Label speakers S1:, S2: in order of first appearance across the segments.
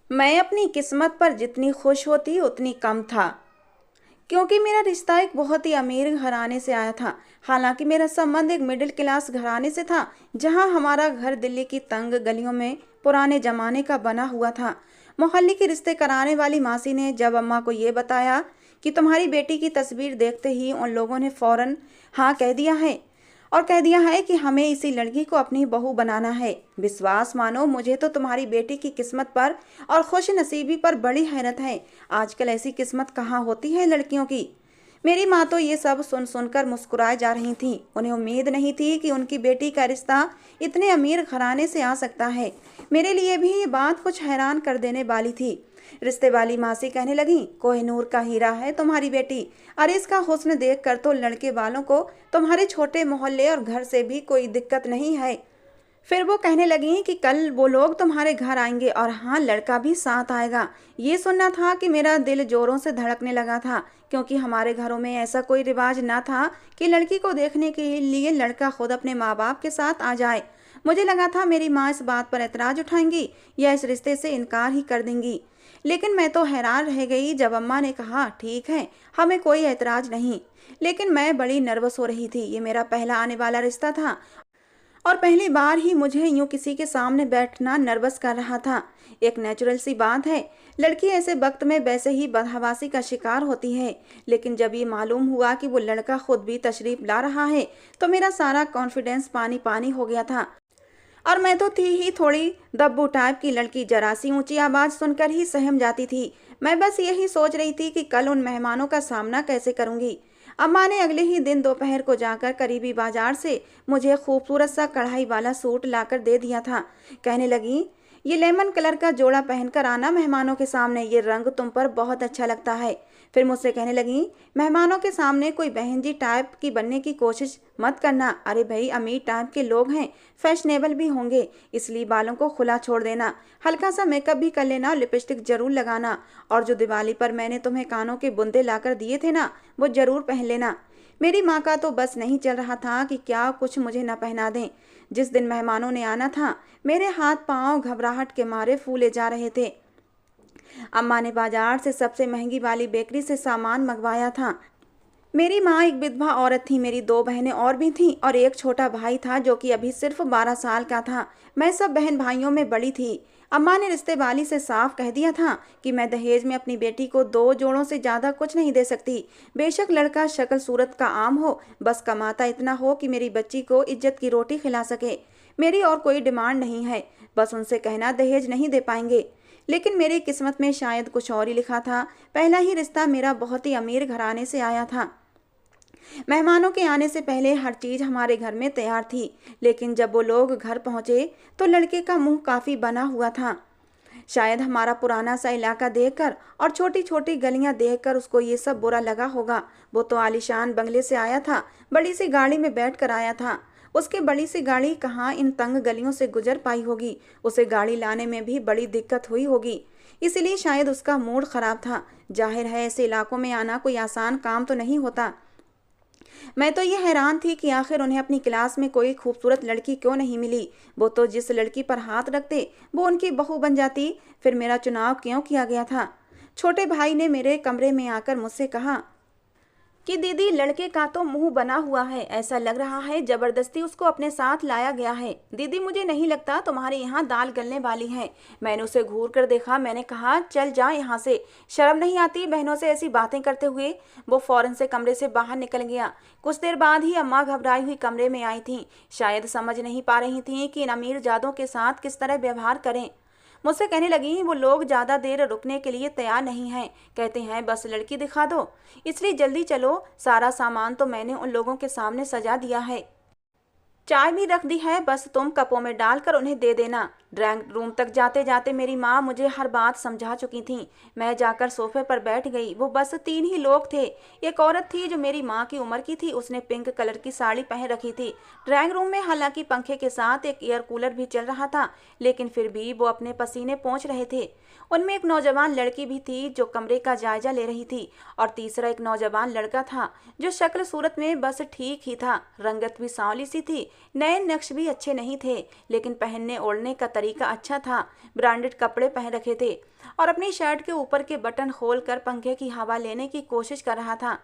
S1: मैं अपनी किस्मत पर जितनी खुश होती उतनी कम था, क्योंकि मेरा रिश्ता एक बहुत ही अमीर घराने से आया था। हालांकि मेरा संबंध एक मिडिल क्लास घराने से था, जहां हमारा घर दिल्ली की तंग गलियों में पुराने जमाने का बना हुआ था। मोहल्ले के रिश्ते कराने वाली मासी ने जब अम्मा को ये बताया कि तुम्हारी बेटी की तस्वीर देखते ही उन लोगों ने फौरन हाँ कह दिया है और कह दिया है कि हमें इसी लड़की को अपनी बहू बनाना है। विश्वास मानो, मुझे तो तुम्हारी बेटी की किस्मत पर और खुश नसीबी पर बड़ी हैरत है। आजकल ऐसी किस्मत कहाँ होती है लड़कियों की। मेरी माँ तो ये सब सुन सुनकर मुस्कुराए जा रही थी। उन्हें उम्मीद नहीं थी कि उनकी बेटी का रिश्ता इतने अमीर घराने से आ सकता है। मेरे लिए भी ये बात कुछ हैरान कर देने वाली थी। रिश्ते वाली मासी कहने लगी, कोहिनूर का हीरा है तुम्हारी बेटी। अरे इसका हुस्न देख कर तो लड़के वालों को तुम्हारे छोटे मोहल्ले और घर से भी कोई दिक्कत नहीं है। फिर वो कहने लगी कि कल वो लोग तुम्हारे घर आएंगे और हाँ, लड़का भी साथ आएगा। ये सुनना था कि मेरा दिल जोरों से धड़कने लगा था, क्योंकि हमारे घरों में ऐसा कोई रिवाज ना था कि लड़की को देखने के लिए लड़का खुद अपने माँ बाप के साथ आ जाए। मुझे लगा था मेरी माँ इस बात पर एतराज उठाएंगी या इस रिश्ते से इनकार ही कर देंगी। लेकिन मैं तो हैरान रह गई जब अम्मा ने कहा, ठीक है, हमें कोई एतराज नहीं। लेकिन मैं बड़ी नर्वस हो रही थी। ये मेरा पहला आने वाला रिश्ता था और पहली बार ही मुझे यूं किसी के सामने बैठना नर्वस कर रहा था। एक नेचुरल सी बात है, लड़की ऐसे वक्त में वैसे ही बदहवासी का शिकार होती है। लेकिन जब ये मालूम हुआ कि वो लड़का खुद भी तशरीफ ला रहा है, तो मेरा सारा कॉन्फिडेंस पानी पानी हो गया था। और मैं तो थी ही थोड़ी दब्बू टाइप की लड़की, जरा सी ऊंची आवाज सुनकर ही सहम जाती थी। मैं बस यही सोच रही थी कि कल उन मेहमानों का सामना कैसे करूंगी। अम्मा ने अगले ही दिन दोपहर को जाकर करीबी बाजार से मुझे खूबसूरत सा कढ़ाई वाला सूट लाकर दे दिया था। कहने लगी, ये लेमन कलर का जोड़ा पहनकर आना मेहमानों के सामने, ये रंग तुम पर बहुत अच्छा लगता है। फिर मुझसे कहने लगी, मेहमानों के सामने कोई बहन जी टाइप की बनने की कोशिश मत करना। अरे भाई, अमीर टाइप के लोग हैं, फैशनेबल भी होंगे, इसलिए बालों को खुला छोड़ देना, हल्का सा मेकअप भी कर लेना, लिपस्टिक जरूर लगाना, और जो दिवाली पर मैंने तुम्हें कानों के बुंदे लाकर दिए थे ना, वो जरूर पहन लेना। मेरी माँ का तो बस नहीं चल रहा था कि क्या कुछ मुझे न पहना दें। जिस दिन मेहमानों ने आना था, मेरे हाथ पांव घबराहट के मारे फूले जा रहे थे। अम्मा ने बाजार से सबसे महंगी वाली बेकरी से सामान मंगवाया था। मेरी माँ एक विधवा औरत थी, मेरी दो बहनें और भी थीं और एक छोटा भाई था जो कि अभी सिर्फ 12 साल का था। मैं सब बहन भाइयों में बड़ी थी। अम्मा ने रिश्ते वाली से साफ कह दिया था कि मैं दहेज में अपनी बेटी को 2 जोड़ों से ज़्यादा कुछ नहीं दे सकती। बेशक लड़का शक्ल सूरत का आम हो, बस कमाता इतना हो कि मेरी बच्ची को इज्जत की रोटी खिला सके। मेरी और कोई डिमांड नहीं है, बस उनसे कहना दहेज नहीं दे पाएंगे। लेकिन मेरी किस्मत में शायद कुछ और ही लिखा था। पहला ही रिश्ता मेरा बहुत ही अमीर घराने से आया था। मेहमानों के आने से पहले हर चीज हमारे घर में तैयार थी, लेकिन जब वो लोग घर पहुंचे तो लड़के का मुंह काफी बना हुआ था। शायद हमारा पुराना सा इलाका देखकर और छोटी छोटी गलियां देखकर उसको ये सब बुरा लगा होगा। वो तो आलीशान बंगले से आया था, बड़ी सी गाड़ी में बैठ कर आया था। उसके बड़ी सी गाड़ी कहाँ इन तंग गलियों से गुजर पाई होगी। उसे गाड़ी लाने में भी बड़ी दिक्कत हुई होगी, इसलिए शायद उसका मूड खराब था। जाहिर है ऐसे इलाकों में आना कोई आसान काम तो नहीं होता। मैं तो ये हैरान थी कि आखिर उन्हें अपनी क्लास में कोई खूबसूरत लड़की क्यों नहीं मिली। वो तो जिस लड़की पर हाथ रखते वो उनकी बहू बन जाती। फिर मेरा चुनाव क्यों किया गया था। छोटे भाई ने मेरे कमरे में आकर मुझसे कहा कि दीदी, लड़के का तो मुंह बना हुआ है, ऐसा लग रहा है जबरदस्ती उसको अपने साथ लाया गया है। दीदी, मुझे नहीं लगता तुम्हारे यहाँ दाल गलने वाली है। मैंने उसे घूर कर देखा। मैंने कहा, चल जा यहाँ से, शर्म नहीं आती बहनों से ऐसी बातें करते हुए। वो फौरन से कमरे से बाहर निकल गया। कुछ देर बाद ही अम्मा घबराई हुई कमरे में आई थी। शायद समझ नहीं पा रही थी कि इन अमीर जादों के साथ किस तरह व्यवहार करें। मुझसे कहने लगी, वो लोग ज़्यादा देर रुकने के लिए तैयार नहीं हैं, कहते हैं बस लड़की दिखा दो, इसलिए जल्दी चलो। सारा सामान तो मैंने उन लोगों के सामने सजा दिया है, चाय भी रख दी है, बस तुम कपों में डालकर उन्हें दे देना। ड्राइंग रूम तक जाते जाते मेरी माँ मुझे हर बात समझा चुकी थी। मैं जाकर सोफे पर बैठ गई। वो बस 3 ही लोग थे। एक औरत थी जो मेरी माँ की उम्र की थी, उसने पिंक कलर की साड़ी पहन रखी थी। ड्राइंग रूम में हालांकि पंखे के साथ एक एयर कूलर भी चल रहा था, लेकिन फिर भी वो अपने पसीने पोंछ रहे थे। उनमें एक नौजवान लड़की भी थी जो कमरे का जायजा ले रही थी, और तीसरा एक नौजवान लड़का था जो शक्ल सूरत में बस ठीक ही था। रंगत भी सांवली सी थी, नए नक्श भी अच्छे नहीं थे, लेकिन पहनने ओढ़ने का तरीका अच्छा था। ब्रांडेड कपड़े पहन रखे थे और अपनी शर्ट के ऊपर के बटन खोलकर पंखे की हवा लेने की कोशिश कर रहा था।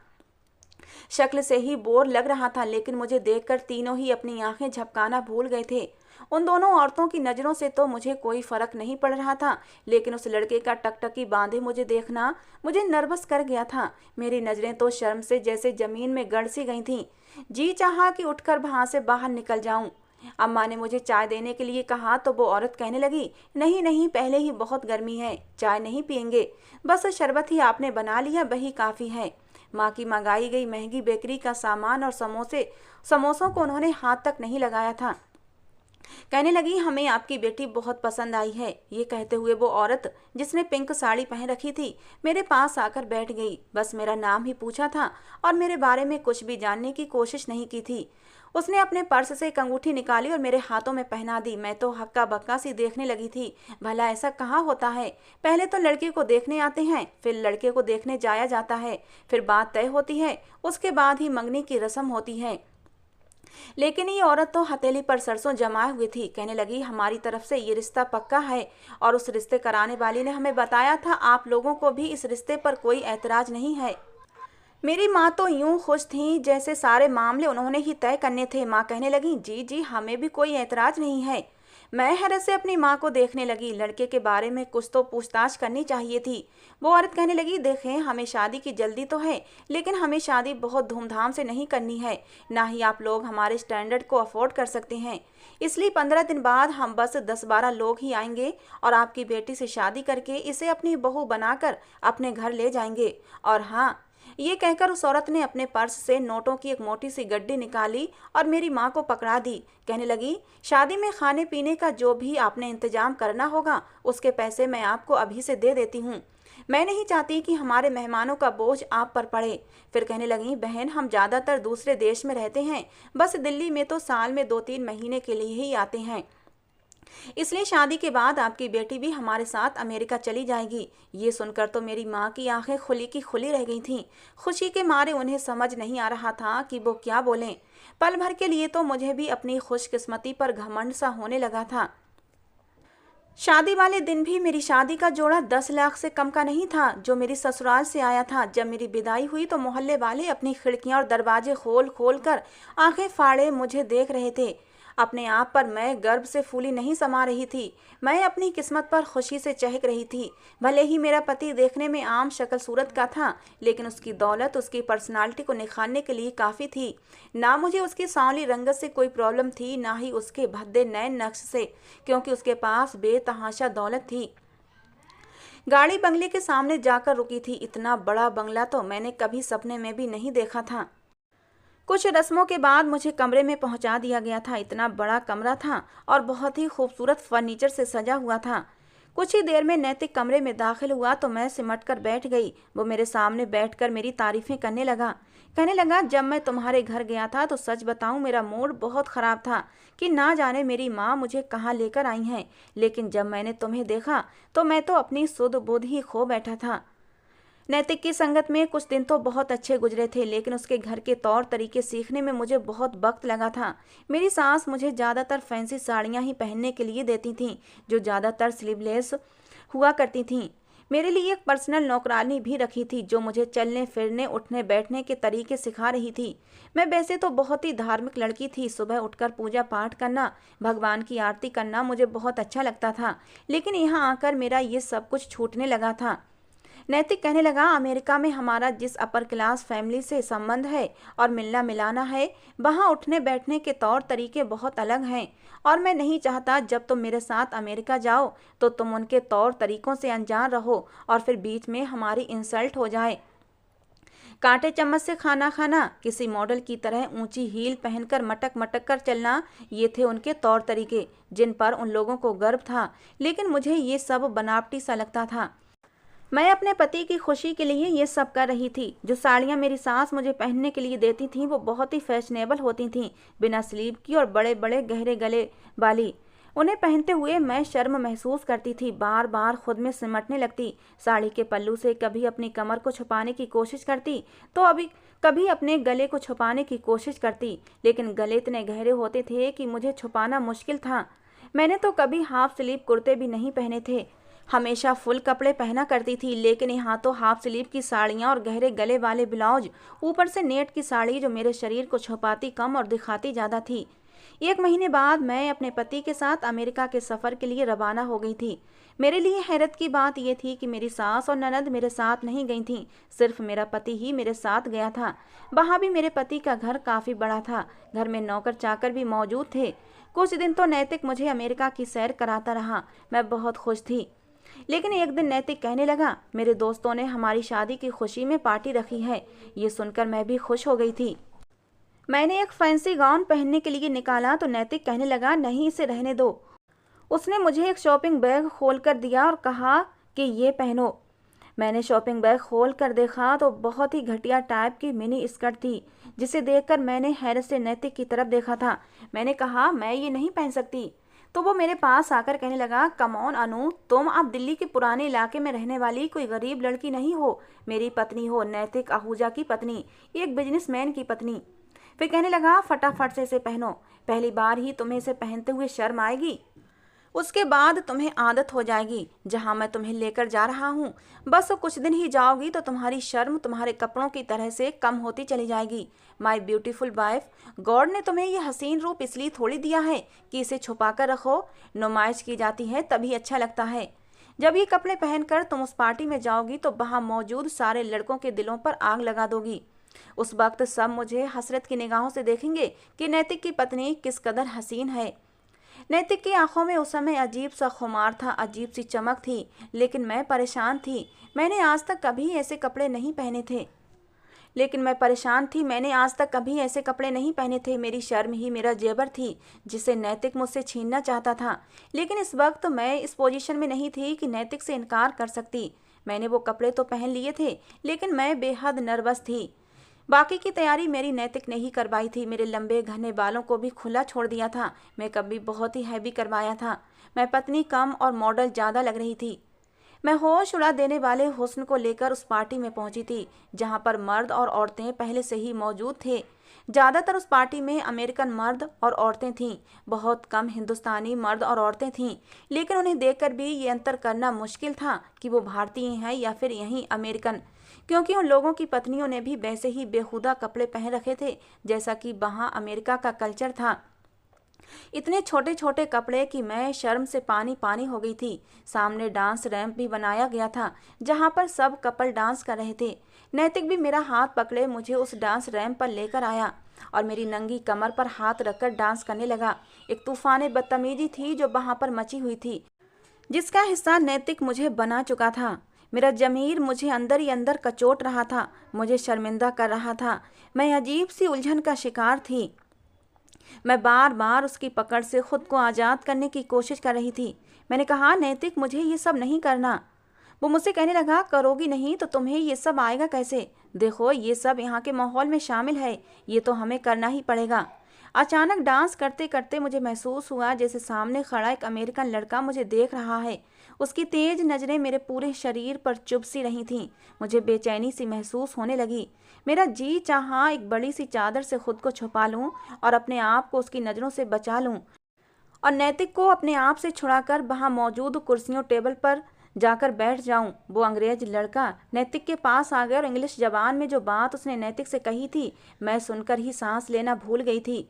S1: शक्ल से ही बोर लग रहा था, लेकिन मुझे देखकर तीनों ही अपनी आंखें झपकाना भूल गए थे। उन दोनों औरतों की नज़रों से तो मुझे कोई फर्क नहीं पड़ रहा था, लेकिन उस लड़के का टकटकी बांधे मुझे देखना मुझे नर्वस कर गया था। मेरी नज़रें तो शर्म से जैसे जमीन में गड़ सी गई थीं। जी चाहा कि उठकर वहां से बाहर निकल जाऊं। अम्मा ने मुझे चाय देने के लिए कहा तो वो औरत कहने लगी, नहीं नहीं, पहले ही बहुत गर्मी है, चाय नहीं पियेंगे, बस शरबत ही आपने बना लिया, वही काफ़ी है। माँ की मंगाई गई महंगी बेकरी का सामान और समोसों को उन्होंने हाथ तक नहीं लगाया था। कहने लगी, हमें आपकी बेटी बहुत पसंद आई है। ये कहते हुए वो औरत जिसने पिंक साड़ी पहन रखी थी मेरे पास आकर बैठ गई। बस मेरा नाम ही पूछा था और मेरे बारे में कुछ भी जानने की कोशिश नहीं की थी। उसने अपने पर्स से एक अंगूठी निकाली और मेरे हाथों में पहना दी। मैं तो हक्का बक्का सी देखने लगी थी। भला ऐसा कहाँ होता है? पहले तो लड़के को देखने आते हैं, फिर लड़के को देखने जाया जाता है, फिर बात तय होती है, उसके बाद ही मंगनी की रस्म होती है। लेकिन ये औरत तो हथेली पर सरसों जमाए हुई थी। कहने लगी, हमारी तरफ से ये रिश्ता पक्का है और उस रिश्ते कराने वाली ने हमें बताया था आप लोगों को भी इस रिश्ते पर कोई ऐतराज नहीं है। मेरी माँ तो यूं खुश थी जैसे सारे मामले उन्होंने ही तय करने थे। माँ कहने लगी, जी जी, हमें भी कोई ऐतराज नहीं है। मैं हैरत से अपनी माँ को देखने लगी। लड़के के बारे में कुछ तो पूछताछ करनी चाहिए थी। वो औरत कहने लगी, देखें, हमें शादी की जल्दी तो है, लेकिन हमें शादी बहुत धूमधाम से नहीं करनी है, ना ही आप लोग हमारे स्टैंडर्ड को अफोर्ड कर सकते हैं। इसलिए 15 दिन बाद हम बस 10-12 लोग ही आएंगे और आपकी बेटी से शादी करके इसे अपनी बहू बनाकर अपने घर ले जाएंगे। और हाँ, ये कहकर उस औरत ने अपने पर्स से नोटों की एक मोटी सी गड्डी निकाली और मेरी माँ को पकड़ा दी। कहने लगी, शादी में खाने पीने का जो भी आपने इंतजाम करना होगा उसके पैसे मैं आपको अभी से दे देती हूँ। मैं नहीं चाहती कि हमारे मेहमानों का बोझ आप पर पड़े। फिर कहने लगी, बहन, हम ज़्यादातर दूसरे देश में रहते हैं, बस दिल्ली में तो साल में 2-3 महीने के लिए ही आते हैं। इसलिए शादी के बाद आपकी बेटी भी हमारे साथ अमेरिका चली जाएगी। ये सुनकर तो मेरी माँ की आंखें खुली की खुली रह गई थीं। खुशी के मारे उन्हें समझ नहीं आ रहा था कि वो क्या बोलें। पल भर के लिए तो मुझे भी अपनी खुशकिस्मती पर घमंड सा होने लगा था। शादी वाले दिन भी मेरी शादी का जोड़ा 10 लाख से कम का नहीं था जो मेरी ससुराल से आया था। जब मेरी विदाई हुई तो मोहल्ले वाले अपनी खिड़कियां और दरवाजे खोल खोल कर आंखें फाड़े मुझे देख रहे थे। अपने आप पर मैं गर्व से फूली नहीं समा रही थी। मैं अपनी किस्मत पर खुशी से चहक रही थी। भले ही मेरा पति देखने में आम शक्ल सूरत का था, लेकिन उसकी दौलत उसकी पर्सनालिटी को निखारने के लिए काफ़ी थी। ना मुझे उसकी सांवली रंगत से कोई प्रॉब्लम थी, ना ही उसके भद्दे नए नक्श से, क्योंकि उसके पास बेतहाशा दौलत थी। गाड़ी बंगले के सामने जाकर रुकी थी। इतना बड़ा बंगला तो मैंने कभी सपने में भी नहीं देखा था। कुछ रस्मों के बाद मुझे कमरे में पहुंचा दिया गया था। इतना बड़ा कमरा था और बहुत ही खूबसूरत फर्नीचर से सजा हुआ था। कुछ ही देर में नैतिक कमरे में दाखिल हुआ तो मैं सिमट कर बैठ गई। वो मेरे सामने बैठकर मेरी तारीफें करने लगा। कहने लगा, जब मैं तुम्हारे घर गया था तो सच बताऊं मेरा मूड बहुत ख़राब था कि ना जाने मेरी माँ मुझे कहाँ लेकर आई हैं, लेकिन जब मैंने तुम्हें देखा तो मैं तो अपनी सुध बुध ही खो बैठा था। नैतिक की संगत में कुछ दिन तो बहुत अच्छे गुजरे थे, लेकिन उसके घर के तौर तरीके सीखने में मुझे बहुत वक्त लगा था। मेरी सास मुझे ज़्यादातर फैंसी साड़ियाँ ही पहनने के लिए देती थीं, जो ज़्यादातर स्लीवलेस हुआ करती थीं। मेरे लिए एक पर्सनल नौकरानी भी रखी थी जो मुझे चलने फिरने उठने बैठने के तरीके सिखा रही थी। मैं वैसे तो बहुत ही धार्मिक लड़की थी। सुबह उठकर पूजा पाठ करना, भगवान की आरती करना मुझे बहुत अच्छा लगता था, लेकिन यहाँ आकर मेरा ये सब कुछ छूटने लगा था। नैतिक कहने लगा, अमेरिका में हमारा जिस अपर क्लास फैमिली से संबंध है और मिलना मिलाना है, वहाँ उठने बैठने के तौर तरीके बहुत अलग हैं और मैं नहीं चाहता जब तुम मेरे साथ अमेरिका जाओ तो तुम उनके तौर तरीकों से अनजान रहो और फिर बीच में हमारी इंसल्ट हो जाए। कांटे चम्मच से खाना खाना, किसी मॉडल की तरह ऊंची हील पहनकर मटक मटक कर चलना, ये थे उनके तौर तरीके जिन पर उन लोगों को गर्व था, लेकिन मुझे ये सब बनावटी सा लगता था। मैं अपने पति की खुशी के लिए ये सब कर रही थी। जो साड़ियाँ मेरी सास मुझे पहनने के लिए देती थीं वो बहुत ही फैशनेबल होती थीं, बिना स्लीव की और बड़े बड़े गहरे गले वाली। उन्हें पहनते हुए मैं शर्म महसूस करती थी, बार बार खुद में सिमटने लगती। साड़ी के पल्लू से कभी अपनी कमर को छुपाने की कोशिश करती तो अभी कभी अपने गले को छुपाने की कोशिश करती, लेकिन गले इतने गहरे होते थे कि मुझे छुपाना मुश्किल था। मैंने तो कभी हाफ स्लीव कुर्ते भी नहीं पहने थे, हमेशा फुल कपड़े पहना करती थी, लेकिन यहाँ तो हाफ स्लीव की साड़ियाँ और गहरे गले वाले ब्लाउज, ऊपर से नेट की साड़ी जो मेरे शरीर को छुपाती कम और दिखाती ज़्यादा थी। 1 महीने बाद मैं अपने पति के साथ अमेरिका के सफ़र के लिए रवाना हो गई थी। मेरे लिए हैरत की बात यह थी कि मेरी सास और ननद मेरे साथ नहीं गई थीं, सिर्फ मेरा पति ही मेरे साथ गया था। वहाँ भी मेरे पति का घर काफ़ी बड़ा था, घर में नौकर चाकर भी मौजूद थे। कुछ दिन तो नैतिक मुझे अमेरिका की सैर कराता रहा, मैं बहुत खुश थी। लेकिन एक दिन नैतिक कहने लगा, मेरे दोस्तों ने हमारी शादी की खुशी में पार्टी रखी है। ये सुनकर मैं भी खुश हो गई थी। मैंने एक फैंसी गाउन पहनने के लिए निकाला तो नैतिक कहने लगा, नहीं इसे रहने दो। उसने मुझे एक शॉपिंग बैग खोल कर दिया और कहा कि ये पहनो। मैंने शॉपिंग बैग खोल कर देखा तो बहुत ही घटिया टाइप की मिनी स्कर्ट थी, जिसे देखकर मैंने हैरत से नैतिक की तरफ देखा था। मैंने कहा, मैं ये नहीं पहन सकती। तो वो मेरे पास आकर कहने लगा, कम ऑन अनु, तुम अब दिल्ली के पुराने इलाके में रहने वाली कोई गरीब लड़की नहीं हो, मेरी पत्नी हो, नैतिक आहूजा की पत्नी, एक बिजनेसमैन की पत्नी। फिर कहने लगा, फटाफट से इसे पहनो, पहली बार ही तुम्हें इसे पहनते हुए शर्म आएगी, उसके बाद तुम्हें आदत हो जाएगी। जहाँ मैं तुम्हें लेकर जा रहा हूँ, बस कुछ दिन ही जाओगी तो तुम्हारी शर्म तुम्हारे कपड़ों की तरह से कम होती चली जाएगी। माय ब्यूटीफुल वाइफ, गॉड ने तुम्हें यह हसीन रूप इसलिए थोड़ी दिया है कि इसे छुपा कर रखो, नुमाइश की जाती है तभी अच्छा लगता है। जब ये कपड़े पहनकर तुम उस पार्टी में जाओगी तो वहाँ मौजूद सारे लड़कों के दिलों पर आग लगा दोगी। उस वक्त सब मुझे हसरत की निगाहों से देखेंगे कि नैतिक की पत्नी किस कदर हसीन है। नैतिक की आंखों में उस समय अजीब सा खुमार था, अजीब सी चमक थी, लेकिन मैं परेशान थी। मैंने आज तक कभी ऐसे कपड़े नहीं पहने थे। मेरी शर्म ही मेरा जेवर थी, जिसे नैतिक मुझसे छीनना चाहता था। लेकिन इस वक्त मैं इस पोजीशन में नहीं थी कि नैतिक से इनकार कर सकती। मैंने वो कपड़े तो पहन लिए थे, लेकिन मैं बेहद नर्वस थी। बाकी की तैयारी मेरी नैतिक ने ही करवाई थी। मेरे लंबे घने बालों को भी खुला छोड़ दिया था, मेकअप भी बहुत ही हैवी करवाया था। मैं पत्नी कम और मॉडल ज़्यादा लग रही थी। मैं होश उड़ा देने वाले हुस्न को लेकर उस पार्टी में पहुंची थी, जहां पर मर्द और औरतें पहले से ही मौजूद थे। ज़्यादातर उस पार्टी में अमेरिकन मर्द और औरतें थीं, बहुत कम हिंदुस्तानी मर्द और औरतें थीं। लेकिन उन्हें देखकर भी ये अंतर करना मुश्किल था कि वो भारतीय हैं या फिर यहीं अमेरिकन, क्योंकि उन लोगों की पत्नियों ने भी वैसे ही बेहुदा कपड़े पहन रखे थे जैसा कि वहाँ अमेरिका का कल्चर था। इतने छोटे छोटे कपड़े कि मैं शर्म से पानी पानी हो गई थी। सामने डांस रैंप भी बनाया गया था, जहाँ पर सब कपल डांस कर रहे थे। नैतिक भी मेरा हाथ पकड़े मुझे उस डांस रैंप पर लेकर आया और मेरी नंगी कमर पर हाथ रखकर डांस करने लगा। एक तूफान बदतमीजी थी जो वहाँ पर मची हुई थी, जिसका हिस्सा नैतिक मुझे बना चुका था। मेरा ज़मीर मुझे अंदर ही अंदर कचोट रहा था, मुझे शर्मिंदा कर रहा था। मैं अजीब सी उलझन का शिकार थी। मैं बार बार उसकी पकड़ से खुद को आज़ाद करने की कोशिश कर रही थी। मैंने कहा, नैतिक, मुझे ये सब नहीं करना। वो मुझसे कहने लगा, करोगी नहीं तो तुम्हें ये सब आएगा कैसे? देखो, ये सब यहाँ के माहौल में शामिल है, ये तो हमें करना ही पड़ेगा। अचानक डांस करते करते मुझे महसूस हुआ जैसे सामने खड़ा एक अमेरिकन लड़का मुझे देख रहा है। उसकी तेज नज़रें मेरे पूरे शरीर पर चुभ सी रही थीं। मुझे बेचैनी सी महसूस होने लगी। मेरा जी चाहा एक बड़ी सी चादर से खुद को छुपा लूं और अपने आप को उसकी नज़रों से बचा लूं और नैतिक को अपने आप से छुड़ाकर वहाँ मौजूद कुर्सियों टेबल पर जाकर बैठ जाऊं। वो अंग्रेज लड़का नैतिक के पास आ गया और इंग्लिश जबान में जो बात उसने नैतिक से कही थी, मैं सुनकर ही सांस लेना भूल गई थी।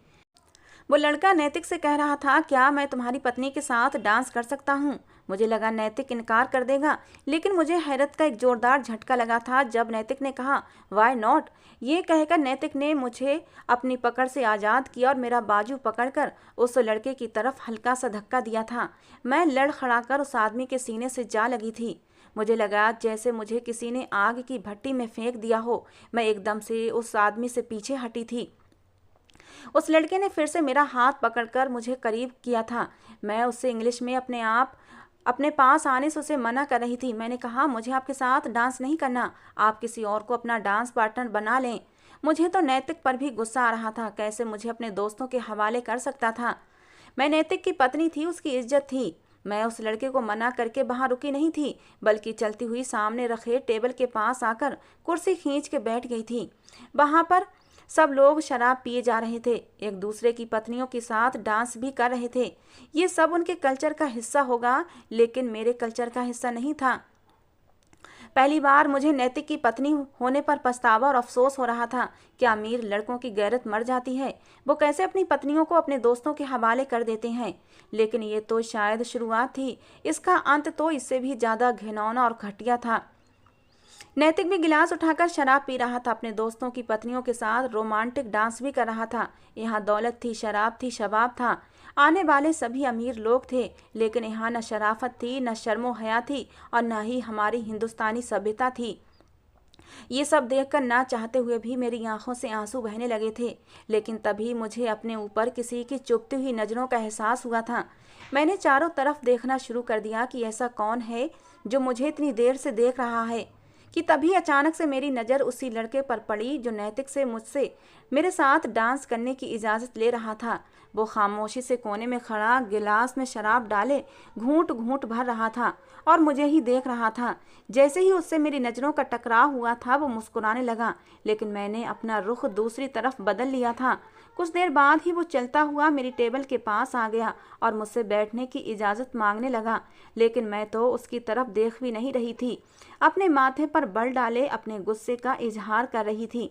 S1: वो लड़का नैतिक से कह रहा था, क्या मैं तुम्हारी पत्नी के साथ डांस कर सकता हूँ? मुझे लगा नैतिक इनकार कर देगा, लेकिन मुझे हैरत का एक जोरदार झटका लगा था जब नैतिक ने कहा, वाई नॉट। ये कहकर नैतिक ने मुझे अपनी पकड़ से आज़ाद किया और मेरा बाजू पकड़कर उस लड़के की तरफ हल्का सा धक्का दिया था। मैं लड़खड़ाकर उस आदमी के सीने से जा लगी थी। मुझे लगा जैसे मुझे किसी ने आग की भट्टी में फेंक दिया हो। मैं एकदम से उस आदमी से पीछे हटी थी। उस लड़के ने फिर से मेरा हाथ पकड़कर मुझे करीब किया था। मैं उससे इंग्लिश में अपने पास आने से उसे मना कर रही थी। मैंने कहा, मुझे आपके साथ डांस नहीं करना, आप किसी और को अपना डांस पार्टनर बना लें। मुझे तो नैतिक पर भी गुस्सा आ रहा था, कैसे मुझे अपने दोस्तों के हवाले कर सकता था। मैं नैतिक की पत्नी थी, उसकी इज्जत थी। मैं उस लड़के को मना करके वहां रुकी नहीं थी, बल्कि चलती हुई सामने रखे टेबल के पास आकर कुर्सी खींच के बैठ गई थी। वहां पर सब लोग शराब पिए जा रहे थे, एक दूसरे की पत्नियों के साथ डांस भी कर रहे थे। ये सब उनके कल्चर का हिस्सा होगा, लेकिन मेरे कल्चर का हिस्सा नहीं था। पहली बार मुझे नैतिक की पत्नी होने पर पछतावा और अफसोस हो रहा था। क्या अमीर लड़कों की गैरत मर जाती है? वो कैसे अपनी पत्नियों को अपने दोस्तों के हवाले कर देते हैं? लेकिन ये तो शायद शुरुआत थी, इसका अंत तो इससे भी ज्यादा घिनौना और घटिया था। नैतिक भी गिलास उठाकर शराब पी रहा था, अपने दोस्तों की पत्नियों के साथ रोमांटिक डांस भी कर रहा था। यहाँ दौलत थी, शराब थी, शबाब था, आने वाले सभी अमीर लोग थे, लेकिन यहाँ न शराफत थी, न शर्मो हया थी, और न ही हमारी हिंदुस्तानी सभ्यता थी। ये सब देखकर ना चाहते हुए भी मेरी आंखों से आंसू बहने लगे थे। लेकिन तभी मुझे अपने ऊपर किसी की चुभती हुई नजरों का एहसास हुआ था। मैंने चारों तरफ देखना शुरू कर दिया कि ऐसा कौन है जो मुझे इतनी देर से देख रहा है, कि तभी अचानक से मेरी नज़र उसी लड़के पर पड़ी जो नैतिक से मुझसे मेरे साथ डांस करने की इजाज़त ले रहा था। वो खामोशी से कोने में खड़ा गिलास में शराब डाले घूंट घूंट भर रहा था और मुझे ही देख रहा था। जैसे ही उससे मेरी नज़रों का टकराव हुआ था, वो मुस्कुराने लगा, लेकिन मैंने अपना रुख दूसरी तरफ बदल लिया था। कुछ देर बाद ही वो चलता हुआ मेरी टेबल के पास आ गया और मुझसे बैठने की इजाज़त मांगने लगा, लेकिन मैं तो उसकी तरफ देख भी नहीं रही थी। अपने माथे पर बल डाले अपने गुस्से का इजहार कर रही थी,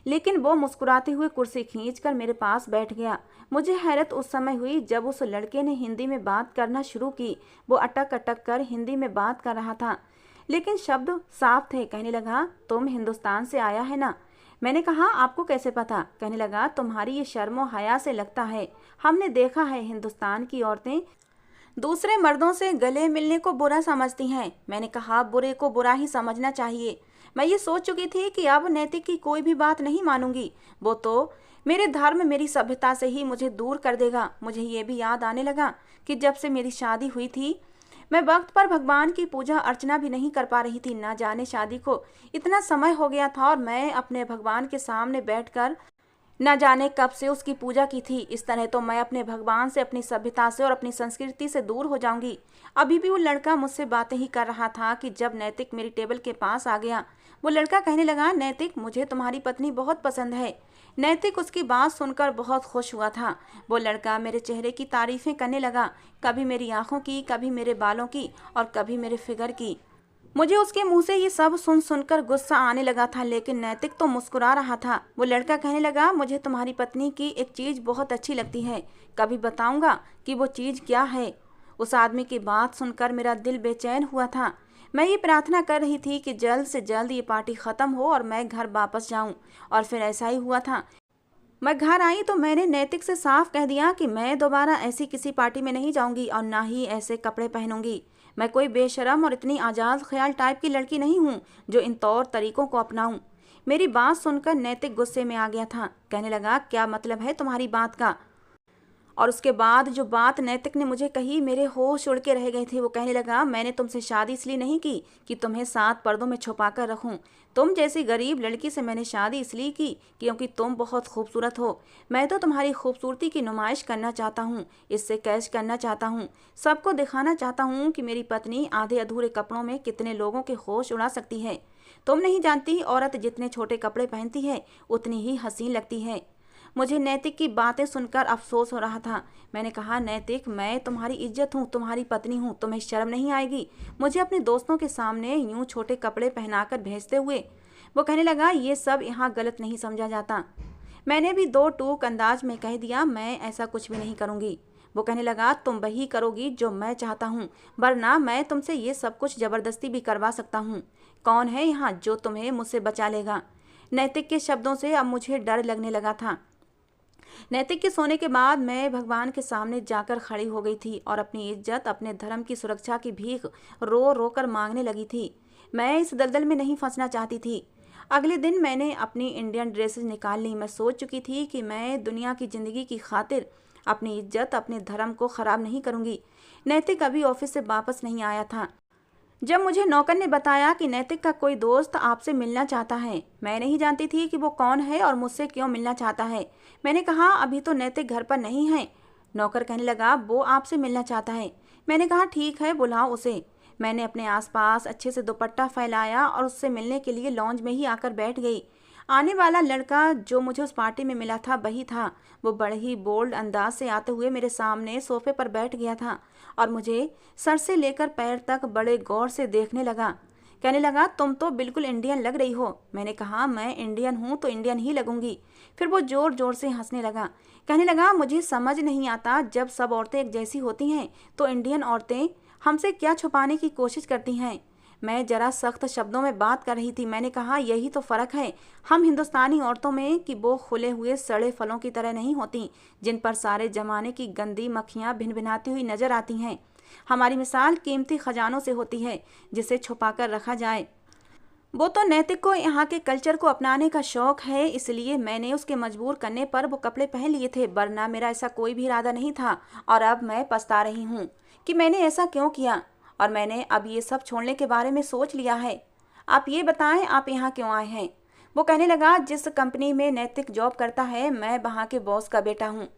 S1: लेकिन वो मुस्कुराते हुए कुर्सी खींचकर मेरे पास बैठ गया। मुझे हैरत उस समय हुई जब उस लड़के ने हिंदी में बात करना शुरू की। वो अटक अटक कर हिंदी में बात कर रहा था, लेकिन शब्द साफ थे। कहने लगा, तुम हिंदुस्तान से आया है ना? मैंने कहा, आपको कैसे पता? कहने लगा, तुम्हारी ये शर्मो हया से लगता है। हमने देखा है हिंदुस्तान की औरतें दूसरे मर्दों से गले मिलने को बुरा समझती हैं। मैंने कहा, बुरे को बुरा ही समझना चाहिए। मैं ये सोच चुकी थी कि अब नैतिक की कोई भी बात नहीं मानूंगी। वो तो मेरे धर्म, मेरी सभ्यता से ही मुझे दूर कर देगा। मुझे ये भी याद आने लगा कि जब से मेरी शादी हुई थी, मैं वक्त पर भगवान की पूजा अर्चना भी नहीं कर पा रही थी। ना जाने शादी को इतना समय हो गया था और मैं अपने भगवान के सामने बैठकर न जाने कब से उसकी पूजा की थी। इस तरह तो मैं अपने भगवान से, अपनी सभ्यता से और अपनी संस्कृति से दूर हो जाऊंगी। अभी भी वो लड़का मुझसे बातें ही कर रहा था कि जब नैतिक मेरी टेबल के पास आ गया। वो लड़का कहने लगा, नैतिक, मुझे तुम्हारी पत्नी बहुत पसंद है। नैतिक उसकी बात सुनकर बहुत खुश हुआ था। वो लड़का मेरे चेहरे की तारीफें करने लगा, कभी मेरी आंखों की, कभी मेरे बालों की और कभी मेरे फिगर की। मुझे उसके मुंह से ये सब सुन सुनकर गुस्सा आने लगा था, लेकिन नैतिक तो मुस्कुरा रहा था। वो लड़का कहने लगा, मुझे तुम्हारी पत्नी की एक चीज़ बहुत अच्छी लगती है, कभी बताऊंगा कि वो चीज़ क्या है। उस आदमी की बात सुनकर मेरा दिल बेचैन हुआ था। मैं ये प्रार्थना कर रही थी कि जल्द से जल्द ये पार्टी ख़त्म हो और मैं घर वापस जाऊं, और फिर ऐसा ही हुआ था। मैं घर आई तो मैंने नैतिक से साफ कह दिया कि मैं दोबारा ऐसी किसी पार्टी में नहीं जाऊंगी और ना ही ऐसे कपड़े पहनूंगी। मैं कोई बेशरम और इतनी आज़ाद ख्याल टाइप की लड़की नहीं हूँ जो इन तौर तरीकों को अपनाऊं। मेरी बात सुनकर नैतिक गुस्से में आ गया था। कहने लगा, क्या मतलब है तुम्हारी बात का? और उसके बाद जो बात नैतिक ने मुझे कही, मेरे होश उड़ के रह गए थे। वो कहने लगा, मैंने तुमसे शादी इसलिए नहीं की कि तुम्हें 7 पर्दों में छुपा कर रखूं। तुम जैसी गरीब लड़की से मैंने शादी इसलिए की क्योंकि तुम बहुत खूबसूरत हो। मैं तो तुम्हारी खूबसूरती की नुमाइश करना चाहता हूँ, इससे कैश करना चाहता हूँ, सबको दिखाना चाहता हूँ कि मेरी पत्नी आधे अधूरे कपड़ों में कितने लोगों के होश उड़ा सकती है। तुम नहीं जानती, औरत जितने छोटे कपड़े पहनती है उतनी ही हसीन लगती है। मुझे नैतिक की बातें सुनकर अफसोस हो रहा था। मैंने कहा, नैतिक, मैं तुम्हारी इज्जत हूँ, तुम्हारी पत्नी हूँ, तुम्हें शर्म नहीं आएगी मुझे अपने दोस्तों के सामने यूं छोटे कपड़े पहनाकर भेजते हुए? वो कहने लगा, ये सब यहाँ गलत नहीं समझा जाता। मैंने भी 2 टूक अंदाज में कह दिया, मैं ऐसा कुछ भी नहीं करूँगी। वो कहने लगा, तुम वही करोगी जो मैं चाहता हूँ, वरना मैं तुमसे ये सब कुछ ज़बरदस्ती भी करवा सकता हूँ। कौन है यहाँ जो तुम्हें मुझसे बचा लेगा? नैतिक के शब्दों से अब मुझे डर लगने लगा था। नैतिक के सोने के बाद मैं भगवान के सामने जाकर खड़ी हो गई थी और अपनी इज्जत, अपने धर्म की सुरक्षा की भीख रो रो कर मांगने लगी थी। मैं इस दलदल में नहीं फंसना चाहती थी। अगले दिन मैंने अपनी इंडियन ड्रेसेस निकाल ली। मैं सोच चुकी थी कि मैं दुनिया की ज़िंदगी की खातिर अपनी इज्जत, अपने धर्म को ख़राब नहीं करूँगी। नैतिक अभी ऑफिस से वापस नहीं आया था जब मुझे नौकर ने बताया कि नैतिक का कोई दोस्त आपसे मिलना चाहता है। मैं नहीं जानती थी कि वो कौन है और मुझसे क्यों मिलना चाहता है। मैंने कहा, अभी तो नैतिक घर पर नहीं है। नौकर कहने लगा, वो आपसे मिलना चाहता है। मैंने कहा, ठीक है, बुलाओ उसे। मैंने अपने आसपास अच्छे से दुपट्टा फैलाया और उससे मिलने के लिए लॉन्ज में ही आकर बैठ गई। आने वाला लड़का जो मुझे उस पार्टी में मिला था वही था। वो बड़े ही बोल्ड अंदाज से आते हुए मेरे सामने सोफे पर बैठ गया था और मुझे सर से लेकर पैर तक बड़े गौर से देखने लगा। कहने लगा, तुम तो बिल्कुल इंडियन लग रही हो। मैंने कहा, मैं इंडियन हूँ तो इंडियन ही लगूंगी। फिर वो जोर जोर से हंसने लगा। कहने लगा, मुझे समझ नहीं आता, जब सब औरतें एक जैसी होती हैं तो इंडियन औरतें हमसे क्या छुपाने की कोशिश करती हैं। मैं जरा सख्त शब्दों में बात कर रही थी। मैंने कहा, यही तो फ़र्क है हम हिंदुस्तानी औरतों में कि वो खुले हुए सड़े फलों की तरह नहीं होती जिन पर सारे जमाने की गंदी मक्खियाँ भिनभिनाती हुई नजर आती हैं। हमारी मिसाल कीमती खजानों से होती है जिसे छुपा कर रखा जाए। वो तो नैतिक को यहाँ के कल्चर को अपनाने का शौक है, इसलिए मैंने उसके मजबूर करने पर वो कपड़े पहन लिए थे, वरना मेरा ऐसा कोई भी इरादा नहीं था। और अब मैं पछता रही हूँ कि मैंने ऐसा क्यों किया, और मैंने अब ये सब छोड़ने के बारे में सोच लिया है। आप ये बताएं, आप यहाँ क्यों आए हैं? वो कहने लगा, जिस कंपनी में नैतिक जॉब करता है मैं वहाँ के बॉस का बेटा हूँ।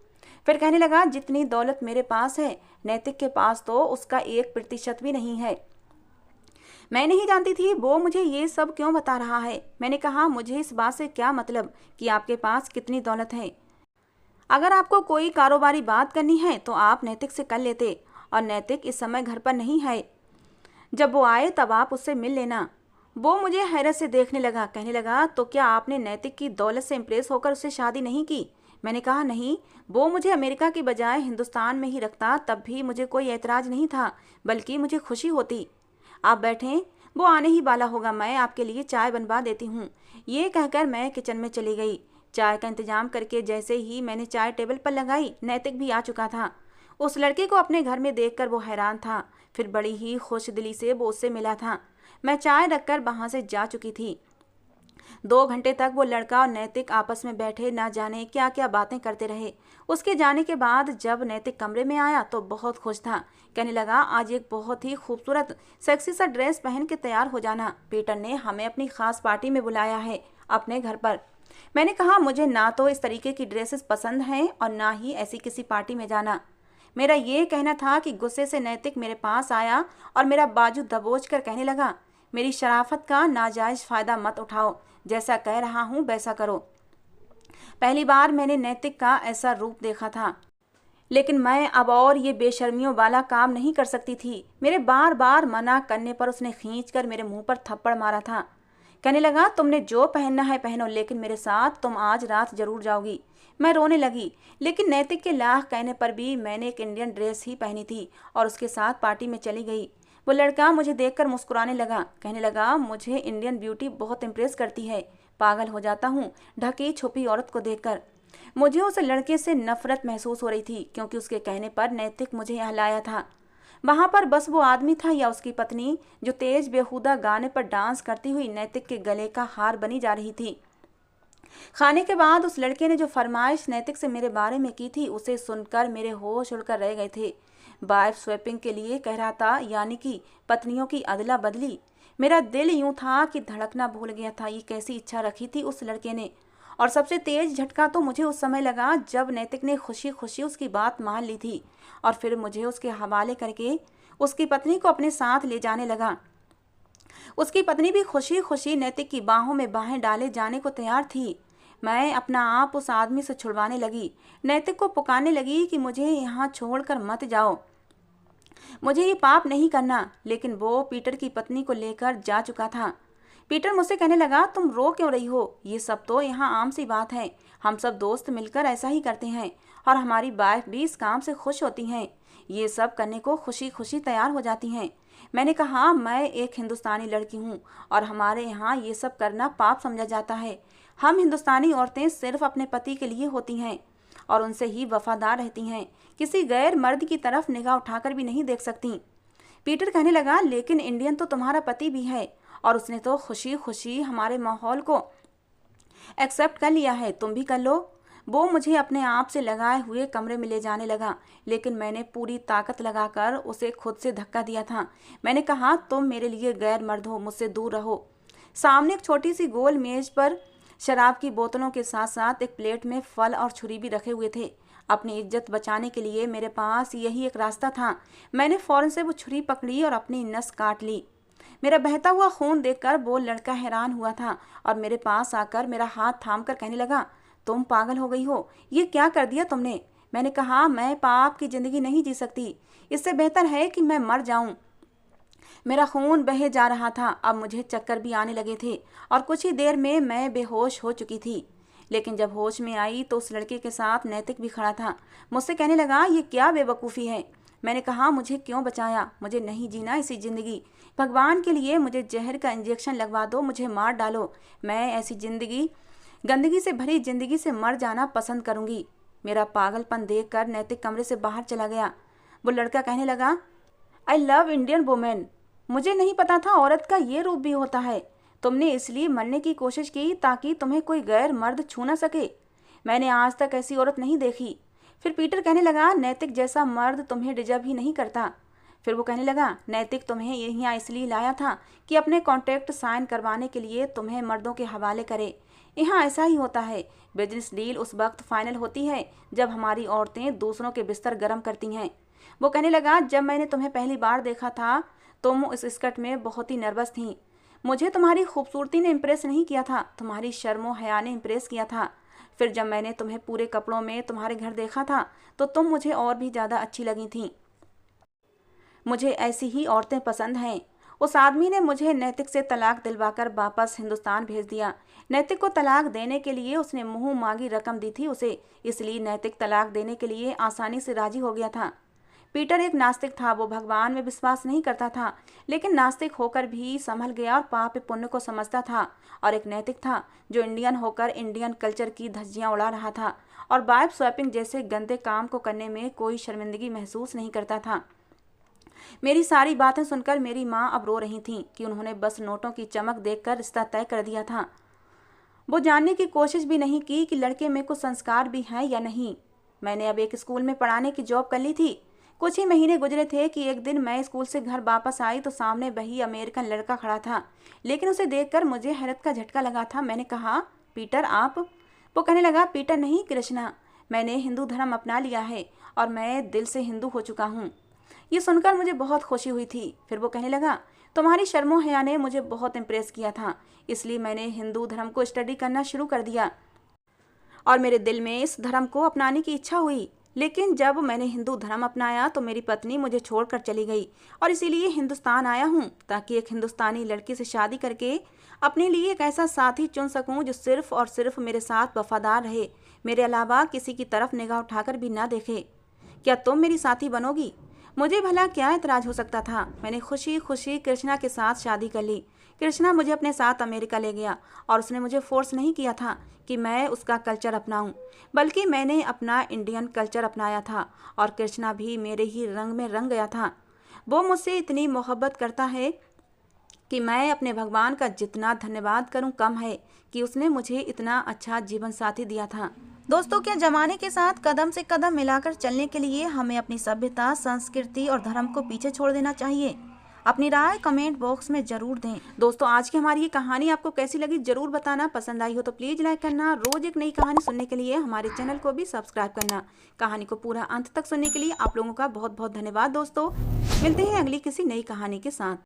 S1: फिर कहने लगा, जितनी दौलत मेरे पास है नैतिक के पास तो उसका 1% भी नहीं है। मैं नहीं जानती थी वो मुझे ये सब क्यों बता रहा है। मैंने कहा, मुझे इस बात से क्या मतलब कि आपके पास कितनी दौलत है। अगर आपको कोई कारोबारी बात करनी है तो आप नैतिक से कर लेते, और नैतिक इस समय घर पर नहीं है। जब वो आए तब आप उससे मिल लेना। वो मुझे हैरत से देखने लगा। कहने लगा, तो क्या आपने नैतिक की दौलत से इम्प्रेस होकर उससे शादी नहीं की? मैंने कहा, नहीं, वो मुझे अमेरिका की बजाय हिंदुस्तान में ही रखता तब भी मुझे कोई एतराज़ नहीं था, बल्कि मुझे खुशी होती। आप बैठें, वो आने ही वाला होगा, मैं आपके लिए चाय बनवा देती हूँ। ये कहकर मैं किचन में चली गई। चाय का इंतजाम करके जैसे ही मैंने चाय टेबल पर लगाई, नैतिक भी आ चुका था। उस लड़के को अपने घर में देखकर वो हैरान था। फिर बड़ी ही खुश दिली से वो उससे मिला था। मैं चाय रखकर वहाँ से जा चुकी थी। 2 घंटे तक वो लड़का और नैतिक आपस में बैठे ना जाने क्या क्या बातें करते रहे। उसके जाने के बाद जब नैतिक कमरे में आया तो बहुत खुश था। कहने लगा, आज एक बहुत ही खूबसूरत सेक्सी सा ड्रेस पहन के तैयार हो जाना, पीटर ने हमें अपनी खास पार्टी में बुलाया है अपने घर पर। मैंने कहा, मुझे ना तो इस तरीके की ड्रेसेस पसंद हैं और ना ही ऐसी किसी पार्टी में जाना। मेरा ये कहना था कि गुस्से से नैतिक मेरे पास आया और मेरा बाजू दबोच कर कहने लगा, मेरी शराफत का नाजायज फ़ायदा मत उठाओ, जैसा कह रहा हूँ वैसा करो। पहली बार मैंने नैतिक का ऐसा रूप देखा था, लेकिन मैं अब और ये बेशर्मियों वाला काम नहीं कर सकती थी। मेरे बार बार मना करने पर उसने खींचकर मेरे मुंह पर थप्पड़ मारा था। कहने लगा, तुमने जो पहनना है पहनो, लेकिन मेरे साथ तुम आज रात जरूर जाओगी। मैं रोने लगी, लेकिन नैतिक के लाख कहने पर भी मैंने एक इंडियन ड्रेस ही पहनी थी और उसके साथ पार्टी में चली गई। वो लड़का मुझे देखकर मुस्कुराने लगा। कहने लगा, मुझे इंडियन ब्यूटी बहुत इम्प्रेस करती है, पागल हो जाता हूँ ढकी छुपी औरत को देखकर। मुझे उस लड़के से नफरत महसूस हो रही थी, क्योंकि उसके कहने पर नैतिक मुझे यहाँ लाया था। वहाँ पर बस वो आदमी था या उसकी पत्नी, जो तेज बेहुदा गाने पर डांस करती हुई नैतिक के गले का हार बनी जा रही थी। खाने के बाद उस लड़के ने जो फरमाइश नैतिक से मेरे बारे में की थी, उसे सुनकर मेरे होश उड़कर रह गए थे। वाइफ स्वैपिंग के लिए कह रहा था, यानी कि पत्नियों की अदला बदली। मेरा दिल यूं था कि धड़कना भूल गया था। ये कैसी इच्छा रखी थी उस लड़के ने। और सबसे तेज झटका तो मुझे उस समय लगा जब नैतिक ने खुशी खुशी उसकी बात मान ली थी और फिर मुझे उसके हवाले करके उसकी पत्नी को अपने साथ ले जाने लगा। उसकी पत्नी भी खुशी खुशी नैतिक की बाहों में बाहें डाले जाने को तैयार थी। मैं अपना आप उस आदमी से छुड़वाने लगी, नैतिक को पुकारने लगी कि मुझे यहाँ छोड़कर मत जाओ, मुझे ये पाप नहीं करना। लेकिन वो पीटर की पत्नी को लेकर जा चुका था। पीटर मुझसे कहने लगा, तुम रो क्यों रही हो? ये सब तो यहाँ आम सी बात है, हम सब दोस्त मिलकर ऐसा ही करते हैं और हमारी वाइफ भी इस काम से खुश होती हैं, ये सब करने को खुशी खुशी तैयार हो जाती हैं। मैंने कहा, मैं एक हिंदुस्तानी लड़की हूँ और हमारे यहाँ ये सब करना पाप समझा जाता है। हम हिंदुस्तानी औरतें सिर्फ अपने पति के लिए होती हैं और उनसे ही वफादार रहती हैं, किसी गैर मर्द की तरफ निगाह उठाकर भी नहीं देख सकती। पीटर कहने लगा, लेकिन इंडियन तो तुम्हारा पति भी है और उसने तो खुशी खुशी हमारे माहौल को एक्सेप्ट कर लिया है, तुम भी कर लो। वो मुझे अपने आप से लगाए हुए कमरे में ले जाने लगा, लेकिन मैंने पूरी ताकत लगाकर उसे खुद से धक्का दिया था। मैंने कहा, तुम मेरे लिए गैर मर्द हो, मुझसे दूर रहो। सामने एक छोटी सी गोल मेज पर शराब की बोतलों के साथ साथ एक प्लेट में फल और छुरी भी रखे हुए थे। अपनी इज्जत बचाने के लिए मेरे पास यही एक रास्ता था। मैंने फौरन से वो छुरी पकड़ी और अपनी नस काट ली। मेरा बहता हुआ खून देखकर वो लड़का हैरान हुआ था और मेरे पास आकर मेरा हाथ थामकर कहने लगा, तुम पागल हो गई हो, ये क्या कर दिया तुमने? मैंने कहा, मैं पाप की जिंदगी नहीं जी सकती, इससे बेहतर है कि मैं मर जाऊं। मेरा खून बहे जा रहा था। अब मुझे चक्कर भी आने लगे थे और कुछ ही देर में मैं बेहोश हो चुकी थी। लेकिन जब होश में आई तो उस लड़के के साथ नैतिक भी खड़ा था। मुझसे कहने लगा, ये क्या बेवकूफ़ी है? मैंने कहा, मुझे क्यों बचाया? मुझे नहीं जीना इसी ज़िंदगी। भगवान के लिए मुझे जहर का इंजेक्शन लगवा दो, मुझे मार डालो। मैं ऐसी गंदगी से भरी ज़िंदगी से मर जाना पसंद करूँगी। मेरा पागलपन देखकर नैतिक कमरे से बाहर चला गया। वो लड़का कहने लगा, आई लव इंडियन वुमेन। मुझे नहीं पता था औरत का ये रूप भी होता है। तुमने इसलिए मरने की कोशिश की ताकि तुम्हें कोई गैर मर्द छू ना सके। मैंने आज तक ऐसी औरत नहीं देखी। फिर पीटर कहने लगा, नैतिक जैसा मर्द तुम्हें डिजर्व ही नहीं करता। फिर वो कहने लगा, नैतिक तुम्हें यहाँ इसलिए लाया था कि अपने कॉन्ट्रैक्ट साइन करवाने के लिए तुम्हें मर्दों के हवाले करे। यहाँ ऐसा ही होता है। बिजनेस डील उस वक्त फाइनल होती है जब हमारी औरतें दूसरों के बिस्तर गर्म करती हैं। वो कहने लगा, जब मैंने तुम्हें पहली बार देखा था तुम उस स्कर्ट में बहुत ही नर्वस थी। मुझे तुम्हारी खूबसूरती ने इम्प्रेस नहीं किया था, तुम्हारी शर्मो हया ने इम्प्रेस किया था। फिर जब मैंने तुम्हें पूरे कपड़ों में तुम्हारे घर देखा था तो तुम मुझे और भी ज़्यादा अच्छी लगी थी। मुझे ऐसी ही औरतें पसंद हैं। उस आदमी ने मुझे नैतिक से तलाक दिलवाकर वापस हिंदुस्तान भेज दिया। नैतिक को तलाक देने के लिए उसने मुंह मांगी रकम दी थी उसे, इसलिए नैतिक तलाक देने के लिए आसानी से राजी हो गया था। पीटर एक नास्तिक था। वो भगवान में विश्वास नहीं करता था, लेकिन नास्तिक होकर भी संभल गया और पाप पुण्य को समझता था। और एक नैतिक था जो इंडियन होकर इंडियन कल्चर की धज्जियां उड़ा रहा था और वाइफ स्वैपिंग जैसे गंदे काम को करने में कोई शर्मिंदगी महसूस नहीं करता था। मेरी सारी बातें सुनकर मेरी माँ अब रो रही थी कि उन्होंने बस नोटों की चमक देखकर रिश्ता तय कर दिया था। वो जानने की कोशिश भी नहीं की कि लड़के में कुछ संस्कार भी हैं या नहीं। मैंने अब एक स्कूल में पढ़ाने की जॉब कर ली थी। कुछ ही महीने गुजरे थे कि एक दिन मैं स्कूल से घर वापस आई तो सामने वही अमेरिकन लड़का खड़ा था, लेकिन उसे देखकर मुझे हैरत का झटका लगा था। मैंने कहा, पीटर आप? वो कहने लगा, पीटर नहीं कृष्णा, मैंने हिंदू धर्म अपना लिया है और मैं दिल से हिंदू हो चुका हूँ। ये सुनकर मुझे बहुत खुशी हुई थी। फिर वो कहने लगा, तुम्हारी शर्मो हया ने मुझे बहुत इम्प्रेस किया था, इसलिए मैंने हिंदू धर्म को स्टडी करना शुरू कर दिया और मेरे दिल में इस धर्म को अपनाने की इच्छा हुई। लेकिन जब मैंने हिंदू धर्म अपनाया तो मेरी पत्नी मुझे छोड़कर चली गई और इसीलिए हिंदुस्तान आया हूँ ताकि एक हिंदुस्तानी लड़की से शादी करके अपने लिए एक ऐसा साथी चुन सकूँ जो सिर्फ और सिर्फ मेरे साथ वफादार रहे, मेरे अलावा किसी की तरफ निगाह उठाकर भी ना देखे। क्या तुम मेरी साथी बनोगी? मुझे भला क्या एतराज हो सकता था। मैंने खुशी खुशी कृष्णा के साथ शादी कर ली। कृष्णा मुझे अपने साथ अमेरिका ले गया और उसने मुझे फोर्स नहीं किया था कि मैं उसका कल्चर अपनाऊं, बल्कि मैंने अपना इंडियन कल्चर अपनाया था और कृष्णा भी मेरे ही रंग में रंग गया था। वो मुझसे इतनी मोहब्बत करता है कि मैं अपने भगवान का जितना धन्यवाद करूं कम है कि उसने मुझे इतना अच्छा जीवन साथी दिया था। दोस्तों, क्या जमाने के साथ कदम से कदम मिलाकर चलने के लिए हमें अपनी सभ्यता, संस्कृति और धर्म को पीछे छोड़ देना चाहिए? अपनी राय कमेंट बॉक्स में जरूर दें। दोस्तों, आज की हमारी ये कहानी आपको कैसी लगी जरूर बताना। पसंद आई हो तो प्लीज लाइक करना। रोज एक नई कहानी सुनने के लिए हमारे चैनल को भी सब्सक्राइब करना। कहानी को पूरा अंत तक सुनने के लिए आप लोगों का बहुत बहुत धन्यवाद। दोस्तों, मिलते हैं अगली किसी नई कहानी के साथ।